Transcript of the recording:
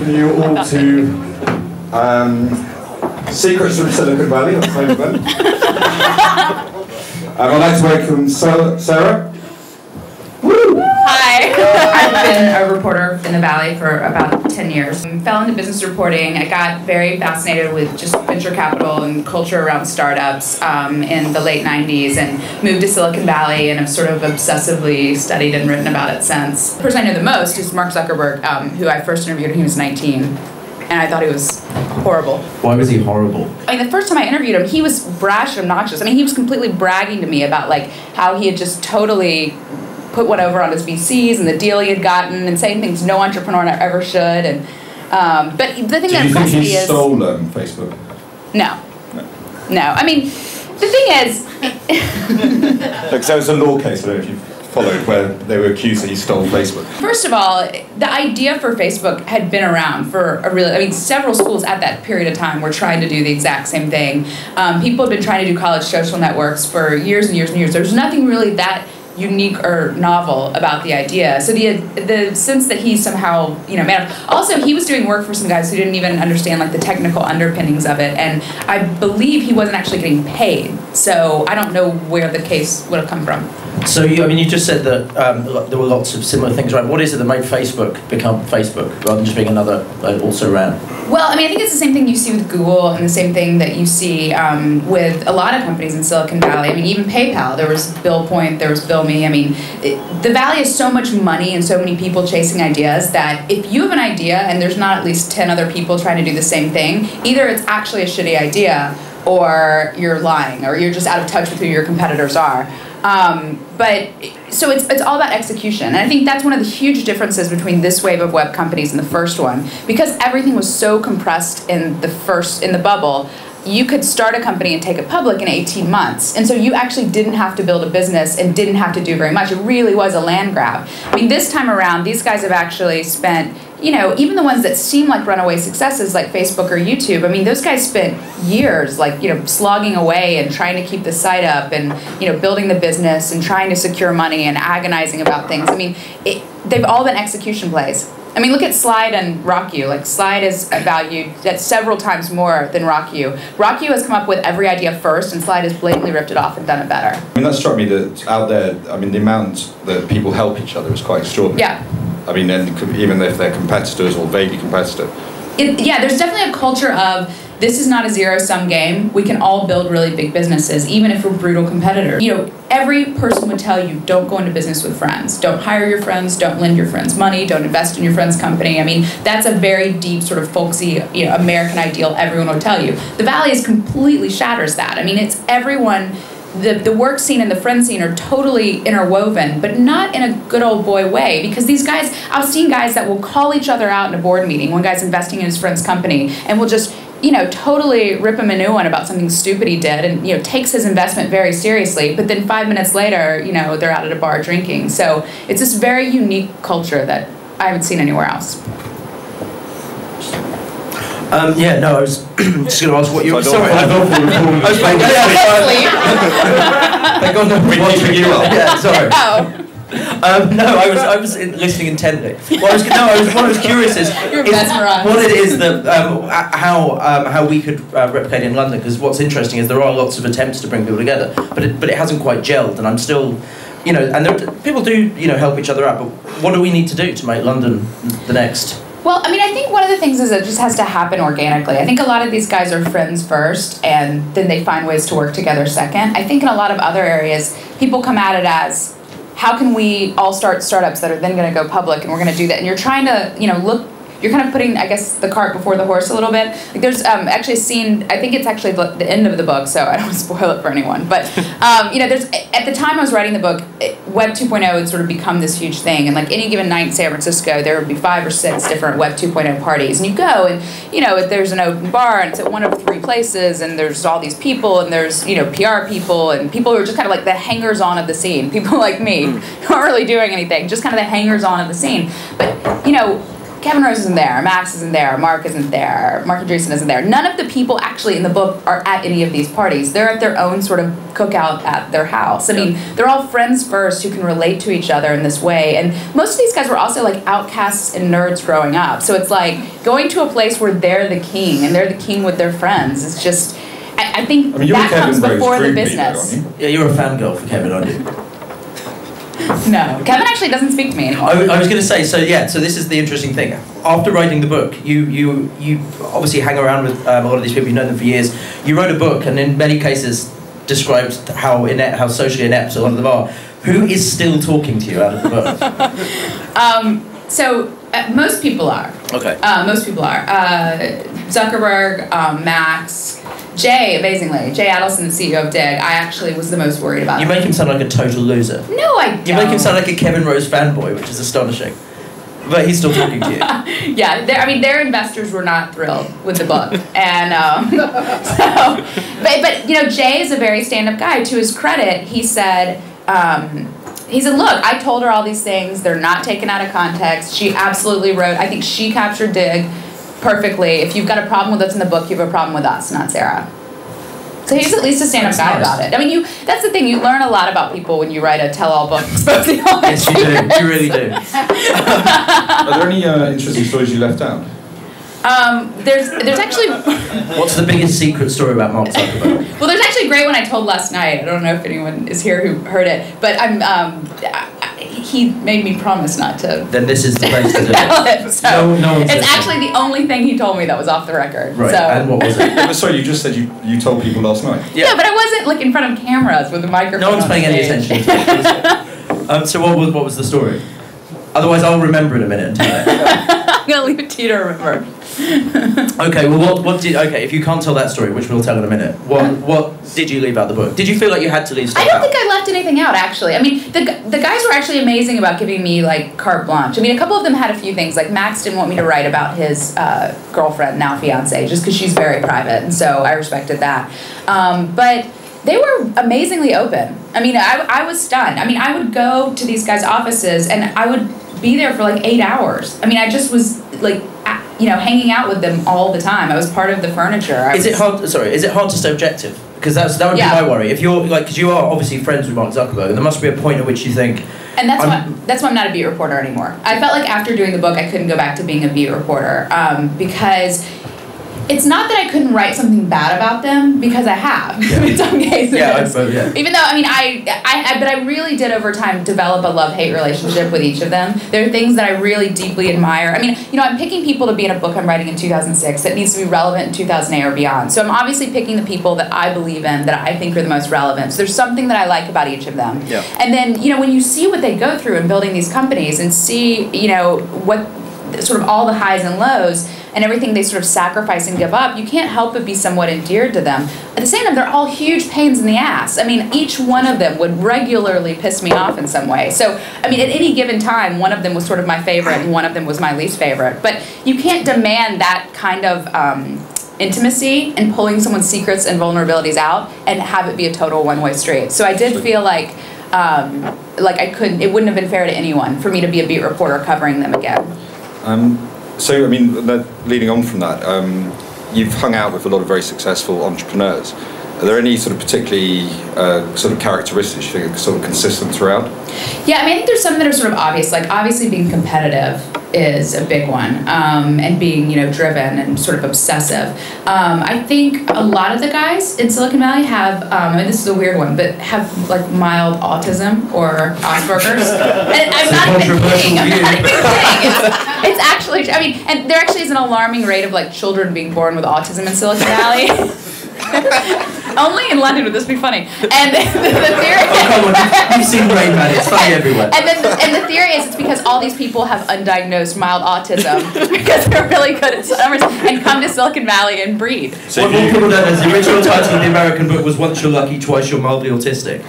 welcome you all to Secrets from Silicon Valley, October. I'd like to welcome Sarah. Woo! Hi. I've been a reporter in the Valley for about 10 years. I fell into business reporting. I got very fascinated with just venture capital and culture around startups in the late 90s and moved to Silicon Valley and have sort of obsessively studied and written about it since. The person I know the most is Mark Zuckerberg, who I first interviewed when he was 19. And I thought he was horrible. Why was he horrible? I mean, the first time I interviewed him, he was brash and obnoxious. I mean, he was completely bragging to me about like how he had just totally put one over on his VCs and the deal he had gotten, and saying things no entrepreneur ever should. And but the thing that impressed me is, do you think he stole Facebook? No. I mean, the thing is, look, so it's a law case. I don't know if you've followed where they were accused that he stole Facebook. First of all, the idea for Facebook had been around for a really, I mean, several schools at that period of time were trying to do the exact same thing. People had been trying to do college social networks for years and years and years. There's nothing really that unique or novel about the idea. So the sense that he somehow, made up. Also, he was doing work for some guys who didn't even understand like the technical underpinnings of it, and I believe he wasn't actually getting paid. So I don't know where the case would have come from. So you just said that there were lots of similar things, right? What is it that made Facebook become Facebook rather than just being another also ran? Well, I mean, I think it's the same thing you see with Google and the same thing that you see with a lot of companies in Silicon Valley. I mean, even PayPal, there was Bill Point, there was Bill Me. I mean, the Valley has so much money and so many people chasing ideas that if you have an idea and there's not at least 10 other people trying to do the same thing, either it's actually a shitty idea or you're lying or you're just out of touch with who your competitors are. But so it's all about execution, and I think that's one of the huge differences between this wave of web companies and the first one. Because everything was so compressed in the bubble, you could start a company and take it public in 18 months, and so you actually didn't have to build a business and didn't have to do very much. It really was a land grab. I mean, this time around, these guys have actually spent, even the ones that seem like runaway successes like Facebook or YouTube, I mean, those guys spent years like, slogging away and trying to keep the site up and, building the business and trying to secure money and agonizing about things. I mean, they've all been execution plays. I mean, look at Slide and RockYou. Like, Slide is valued at several times more than RockYou. RockYou has come up with every idea first, and Slide has blatantly ripped it off and done it better. I mean, that struck me that out there, I mean, the amount that people help each other is quite extraordinary. Yeah. I mean, and even if they're competitors or vaguely competitive. Yeah, there's definitely a culture of, this is not a zero-sum game. We can all build really big businesses, even if we're brutal competitors. Every person would tell you, don't go into business with friends. Don't hire your friends. Don't lend your friends money. Don't invest in your friend's company. I mean, that's a very deep, sort of folksy, American ideal everyone would tell you. The Valley is completely shatters that. I mean, it's everyone. The work scene and the friend scene are totally interwoven, but not in a good old boy way, because these guys, I've seen guys that will call each other out in a board meeting. One guy's investing in his friend's company and will just, totally rip him a new one about something stupid he did and, takes his investment very seriously, but then 5 minutes later, they're out at a bar drinking. So it's this very unique culture that I haven't seen anywhere else. I was just going to ask what you were... Sorry, I was like, Thank God no one's watching you up. Yeah, sorry. Oh. I was listening intently. What I was curious is mesmerized. What it is that how we could replicate in London. Because what's interesting is there are lots of attempts to bring people together, but it hasn't quite gelled. And I'm still, and people do help each other out. But what do we need to do to make London the next? Well, I mean, I think one of the things is it just has to happen organically. I think a lot of these guys are friends first, and then they find ways to work together second. I think in a lot of other areas, people come at it as, how can we all start startups that are then going to go public, and we're going to do that? And you're trying to, you're kind of putting, I guess, the cart before the horse a little bit. Like there's actually a scene, I think it's actually the end of the book, so I don't want to spoil it for anyone. But, there's, at the time I was writing the book, Web 2.0 had sort of become this huge thing. And like any given night in San Francisco, there would be 5 or 6 different Web 2.0 parties. And you go and, there's an open bar and it's at one of 3 places and there's all these people and there's, PR people and people who are just kind of like the hangers-on of the scene. People like me who aren't really doing anything, just kind of the hangers-on of the scene. But, Kevin Rose isn't there, Max isn't there, Mark isn't there, Mark Andreessen isn't there. None of the people actually in the book are at any of these parties. They're at their own sort of cookout at their house. I mean, they're all friends first who can relate to each other in this way. And most of these guys were also like outcasts and nerds growing up. So it's like going to a place where they're the king and they're the king with their friends. It's just, I think that comes before the business. Yeah, you're a fangirl for Kevin, aren't you? No, Kevin actually doesn't speak to me anymore. I was going to say, so this is the interesting thing. After writing the book, you obviously hang around with a lot of these people, you've known them for years. You wrote a book, and in many cases described how socially inept a lot of them are. Who is still talking to you out of the book? Most people are. Okay. Most people are. Zuckerberg, Max, Jay, amazingly. Jay Adelson, the CEO of Dig, I actually was the most worried about. You make him sound like a total loser. No, I don't. You make him sound like a Kevin Rose fanboy, which is astonishing. But he's still talking to you. Yeah, their investors were not thrilled with the book. And but Jay is a very stand-up guy. To his credit, he said, look, I told her all these things. They're not taken out of context. She absolutely wrote, I think she captured Dig perfectly. If you've got a problem with what's in the book, you have a problem with us, not Sarah. So he's at least a stand-up guy about it. I mean, that's the thing. You learn a lot about people when you write a tell-all book exposing all Yes, you do. You really do. Are there any interesting stories you left out? There's actually... What's the biggest secret story about Mark Zuckerberg? Well, there's actually a great one I told last night. I don't know if anyone is here who heard it, but he made me promise not to. Then this is the place to do it. So no one's it's listening. actually the only thing he told me that was off the record. Right, so. and what was it? Sorry, you just said you told people last night. Yeah, but I wasn't like in front of cameras with a microphone. No one's paying any attention to it. So what was the story? Otherwise, I'll remember in a minute and tell it. I'm gonna leave it to you to remember. Okay, well, if you can't tell that story, which we'll tell in a minute, what did you leave out the book? Did you feel like you had to leave stuff out? I don't think I left anything out, actually. I mean, the guys were actually amazing about giving me, like, carte blanche. I mean, a couple of them had a few things. Like, Max didn't want me to write about his girlfriend, now fiance, just because she's very private, and so I respected that. But they were amazingly open. I mean, I was stunned. I mean, I would go to these guys' offices, and I would be there for, like, 8 hours. I mean, I just was, like... hanging out with them all the time. I was part of the furniture. Is it hard to stay objective? Because that would be my worry. If you're because you are obviously friends with Mark Zuckerberg, and there must be a point at which you think. And that's why I'm not a beat reporter anymore. I felt like after doing the book, I couldn't go back to being a beat reporter because it's not that I couldn't write something bad about them, because I have in some cases. Even though but I really did over time develop a love-hate relationship with each of them. There are things that I really deeply admire. I mean, I'm picking people to be in a book I'm writing in 2006 that needs to be relevant in 2008 or beyond. So I'm obviously picking the people that I believe in, that I think are the most relevant. So there's something that I like about each of them. Yeah. And then, when you see what they go through in building these companies and see, what sort of all the highs and lows and everything they sort of sacrifice and give up, you can't help but be somewhat endeared to them. At the same time, they're all huge pains in the ass. I mean, each one of them would regularly piss me off in some way. So, I mean, at any given time, one of them was sort of my favorite and one of them was my least favorite. But you can't demand that kind of intimacy and pulling someone's secrets and vulnerabilities out and have it be a total one-way street. So I did feel like it wouldn't have been fair to anyone for me to be a beat reporter covering them again. So, I mean, leading on from that, you've hung out with a lot of very successful entrepreneurs. Are there any sort of particularly sort of characteristics you think are sort of consistent throughout? Yeah, I mean, I think there's some that are sort of obvious. Like, obviously being competitive is a big one, and being, driven and sort of obsessive. I think a lot of the guys in Silicon Valley have, I mean, this is a weird one, but have, like, mild autism or Asperger's. And I'm not even kidding. It's actually, I mean, and there actually is an alarming rate of, like, children being born with autism in Silicon Valley. Only in London would this be funny. And the theory you've seen Rain Man, it's funny everywhere. And the theory is it's because all these people have undiagnosed mild autism because they're really good at numbers and come to Silicon Valley and breed. So what people don't know is the original title of the American book was Once You're Lucky, Twice You're Mildly Autistic.